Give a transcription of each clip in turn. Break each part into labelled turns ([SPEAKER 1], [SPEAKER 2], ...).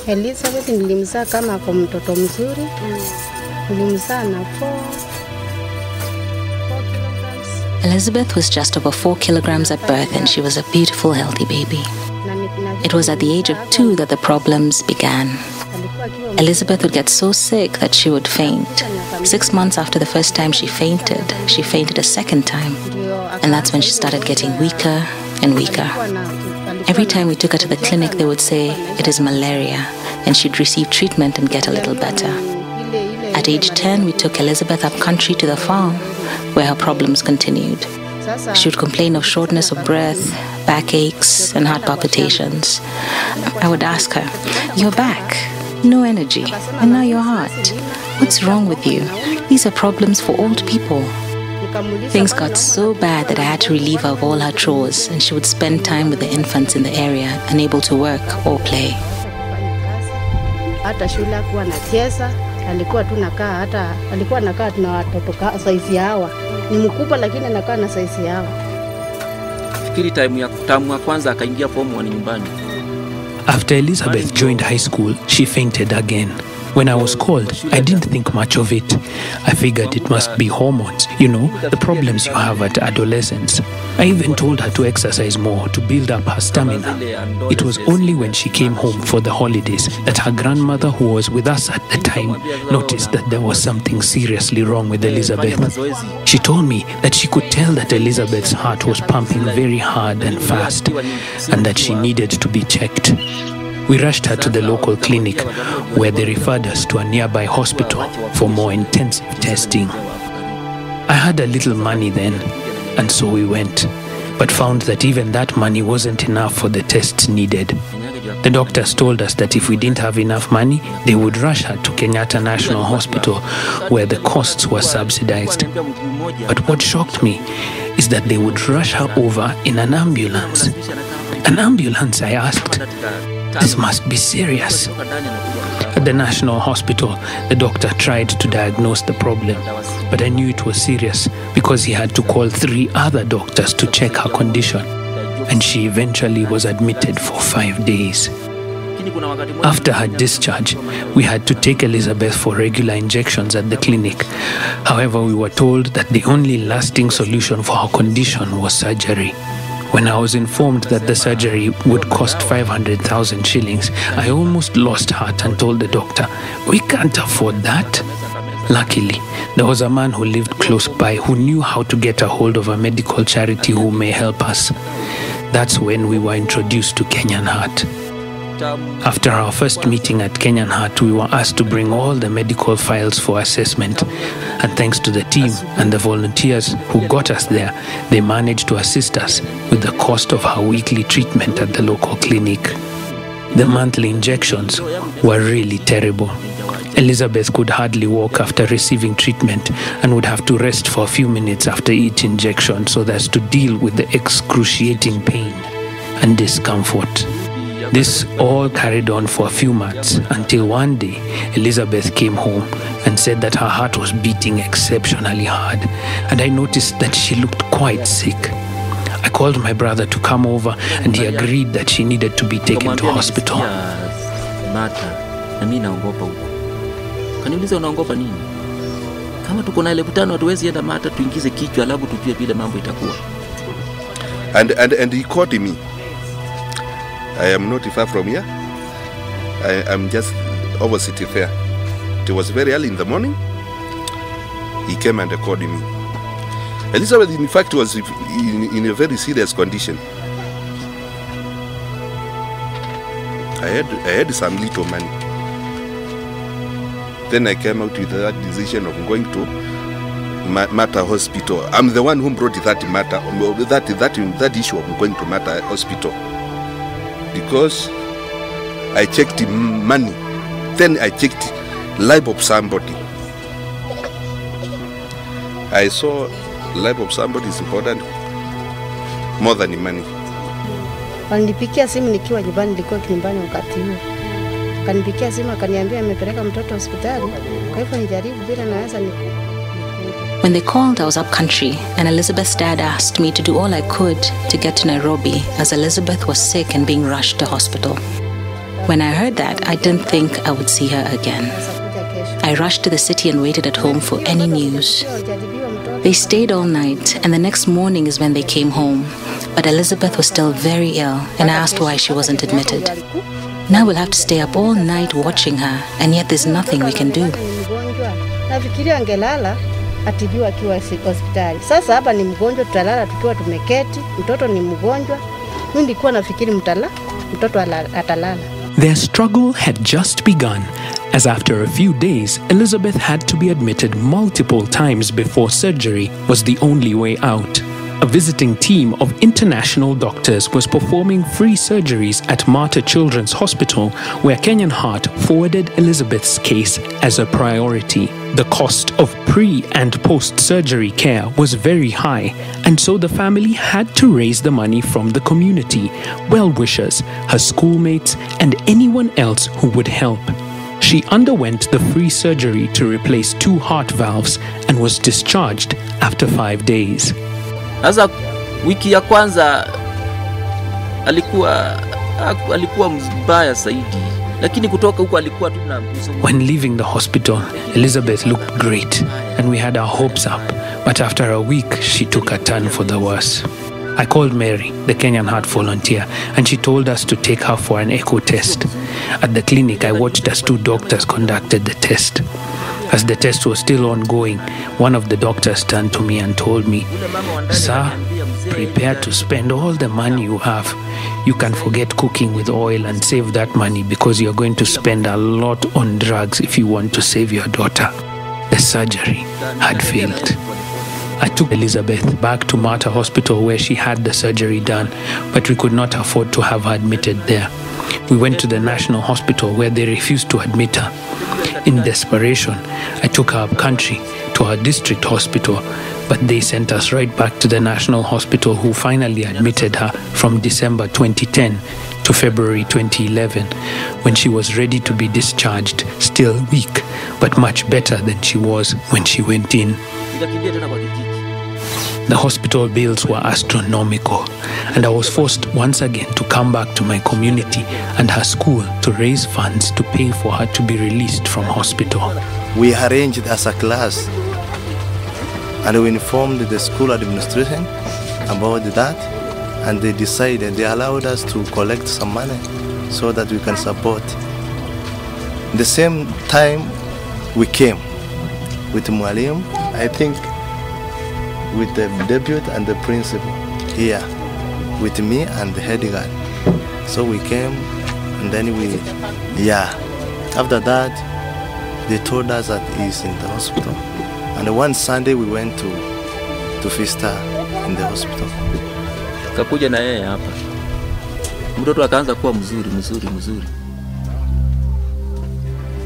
[SPEAKER 1] Elizabeth nilimzaa kama kwa mtoto mzuri. Nilimzaa na 4 kilograms.
[SPEAKER 2] Elizabeth was just over 4 kilograms at birth, and she was a beautiful, healthy baby. It was at the age of 2 that the problems began. Elizabeth would get so sick that she would faint. 6 months after the first time she fainted a second time. And that's when she started getting weaker and weaker. Every time we took her to the clinic, they would say it is malaria, and she'd receive treatment and get a little better. At age 10, we took Elizabeth up country to the farm, where her problems continued. She would complain of shortness of breath, backaches, and heart palpitations. I would ask her, "You're back, no energy, and now your heart. What's wrong with you? These are problems for old people." Things got so bad that I had to relieve her of all her chores, and she would spend time with the infants in the area, unable to work or play.
[SPEAKER 1] Hata shule hakuwa anacheza, alikuwa tu nakaa tuna watoto size yao. Ni mkubwa lakini anakaa na size yao.
[SPEAKER 3] Fikiri time ya kwanza akaingia form 1 nyumbani.
[SPEAKER 4] After Elizabeth joined high school, she fainted again. When I was called, I didn't think much of it. I figured it must be hormones, the problems you have at adolescence. I even told her to exercise more to build up her stamina. It was only when she came home for the holidays that her grandmother, who was with us at the time, noticed that there was something seriously wrong with Elizabeth. She told me that she could tell that Elizabeth's heart was pumping very hard and fast, and that she needed to be checked. We rushed her to the local clinic, where they referred us to a nearby hospital for more intensive testing. I had a little money then, and so we went, but found that even that money wasn't enough for the tests needed. The doctors told us that if we didn't have enough money, they would rush her to Kenyatta National Hospital, where the costs were subsidized. But what shocked me is that they would rush her over in an ambulance. An ambulance, I asked. This must be serious. At the National Hospital, the doctor tried to diagnose the problem, but I knew it was serious because he had to call 3 other doctors to check her condition, and she eventually was admitted for 5 days. After her discharge, we had to take Elizabeth for regular injections at the clinic. However, we were told that the only lasting solution for her condition was surgery. When I was informed that the surgery would cost 500,000 shillings, I almost lost heart and told the doctor, "We can't afford that." Luckily, there was a man who lived close by who knew how to get a hold of a medical charity who may help us. That's when we were introduced to Kenyan Heart. After our first meeting at Kenyan Heart, we were asked to bring all the medical files for assessment. And thanks to the team and the volunteers who got us there, they managed to assist us with the cost of her weekly treatment at the local clinic. The monthly injections were really terrible. Elizabeth could hardly walk after receiving treatment and would have to rest for a few minutes after each injection so as to deal with the excruciating pain and discomfort. This all carried on for a few months until one day Elizabeth came home and said that her heart was beating exceptionally hard, and I noticed that she looked quite sick. I called my brother to come over, and he agreed that she needed to be taken to hospital.
[SPEAKER 3] Kaniuliza unaogopa nini? Kama tuko na 1500 hatuwezi enda Mata tuingize kichwa alafu tujue vile mambo itakuwa.
[SPEAKER 5] And he called me. I am not far from here. I am just opposite fair. It was very early in the morning. He came and called me. Elizabeth, in fact, was in a very serious condition. I had some little money. Then I came out with that decision of going to Mata Hospital. I'm the one who brought that issue of going to Mata Hospital. Because I checked money, then I checked life of somebody. I saw life of somebody is important more than money.
[SPEAKER 1] Walinipigia simu nikiwa nyumbani, nilikuwa nyumbani wakati huo. Kanipigia simu akaniambia amepeleka mtoto hospitali, kwa hivyo nijaribu bila naweza ni.
[SPEAKER 2] When they called, I was up country, and Elizabeth's dad asked me to do all I could to get to Nairobi, as Elizabeth was sick and being rushed to hospital. When I heard that, I didn't think I would see her again. I rushed to the city and waited at home for any news. They stayed all night, and the next morning is when they came home. But Elizabeth was still very ill, and I asked why she wasn't admitted. Now we'll have to stay up all night watching her, and yet there's nothing we can do.
[SPEAKER 1] Nafikiria angelala atibiwa akiwa hospitali. Sasa hapa ni mgonjwa, tutalala tukiwa tumeketi. Mtoto ni mgonjwa. Mimi nilikuwa nafikiri mtoto atalala.
[SPEAKER 4] Their struggle had just begun, as after a few days, Elizabeth had to be admitted multiple times before surgery was the only way out. A visiting team of international doctors was performing free surgeries at Mater Children's Hospital, where Kenyan Heart forwarded Elizabeth's case as a priority. The cost of pre- and post-surgery care was very high, and so the family had to raise the money from the community, well-wishers, her schoolmates, and anyone else who would help. She underwent the free surgery to replace 2 heart valves and was discharged after 5 days.
[SPEAKER 3] Sasa wiki ya kwanza alikuwa mbaya zaidi, lakini kutoka huko alikuwa tu na.
[SPEAKER 4] When leaving the hospital, Elizabeth looked great and we had our hopes up, but after a week she took a turn for the worse. I called Mary, the Kenyan Heart volunteer, and she told us to take her for an echo test. At the clinic, I watched as 2 doctors conducted the test. As the test was still ongoing, one of the doctors turned to me and told me, "Sir, prepare to spend all the money you have. You can forget cooking with oil and save that money because you're going to spend a lot on drugs if you want to save your daughter." The surgery had failed. I took Elizabeth back to Mater Hospital where she had the surgery done, but we could not afford to have her admitted there. We went to the National Hospital where they refused to admit her. In desperation, I took her up country to our district hospital, but they sent us right back to the National Hospital, who finally admitted her from December 2010 to February 2011, when she was ready to be discharged, still weak, but much better than she was when she went in. The hospital bills were astronomical, and I was forced once again to come back to my community and her school to raise funds to pay for her to be released from hospital.
[SPEAKER 6] We arranged as a class, and we informed the school administration about that, and they decided, they allowed us to collect some money so that we can support. The same time we came with Mwalimu, I think with the deputy and the principal here, with me and the head guard. So we came, and then after that, they told us that he's in the hospital. And one Sunday we went to visit her in the hospital.
[SPEAKER 3] Kakuja na yeye hapa. Mtoto akaanza kuwa mzuri.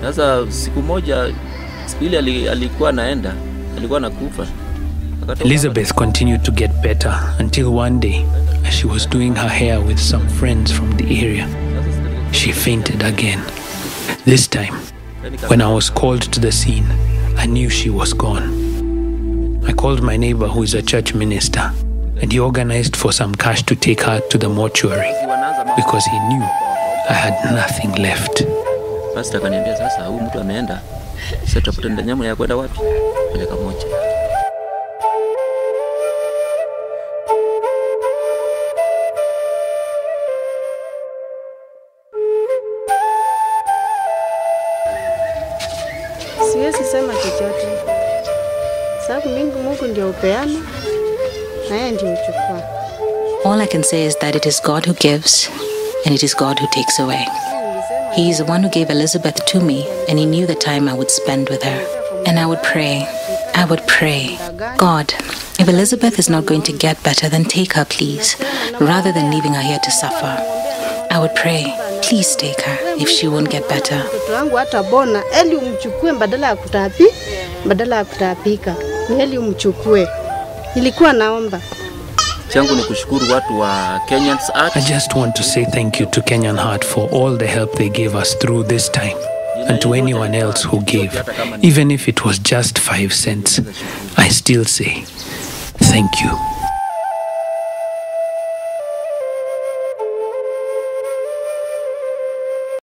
[SPEAKER 3] Sasa siku moja, siku ile alikuwa nakufa.
[SPEAKER 4] Elizabeth continued to get better until one day, as she was doing her hair with some friends from the area, she fainted again. This time, when I was called to the scene, I knew she was gone. I called my neighbor, who is a church minister, and he organized for some cash to take her to the mortuary because he knew I had nothing left.
[SPEAKER 3] Pastor akaniambia, sasa huyu mtu ameenda, sasa tutafuta nyama ya kwenda wapi? Peleka moja.
[SPEAKER 1] Siwezi sema chochote. Sababu Mungu ndio upeana na yeye ndiye uchukua.
[SPEAKER 2] All I can say is that it is God who gives and it is God who takes away. He is the one who gave Elizabeth to me, and he knew the time I would spend with her. And I would pray, God, if Elizabeth is not going to get better, then take her, please, rather than leaving her here to suffer. I would pray, please take her if she won't get better.
[SPEAKER 1] Mtoto wangu hatabona, eli umchukue badala ya kutapika. Ni eli umchukue. Nilikuwa naomba.
[SPEAKER 3] Changu ni kushukuru watu wa Kenyan Heart.
[SPEAKER 4] I just want to say thank you to Kenyan Heart for all the help they gave us through this time, and to anyone else who gave, even if it was just 5 cents. I still say thank you.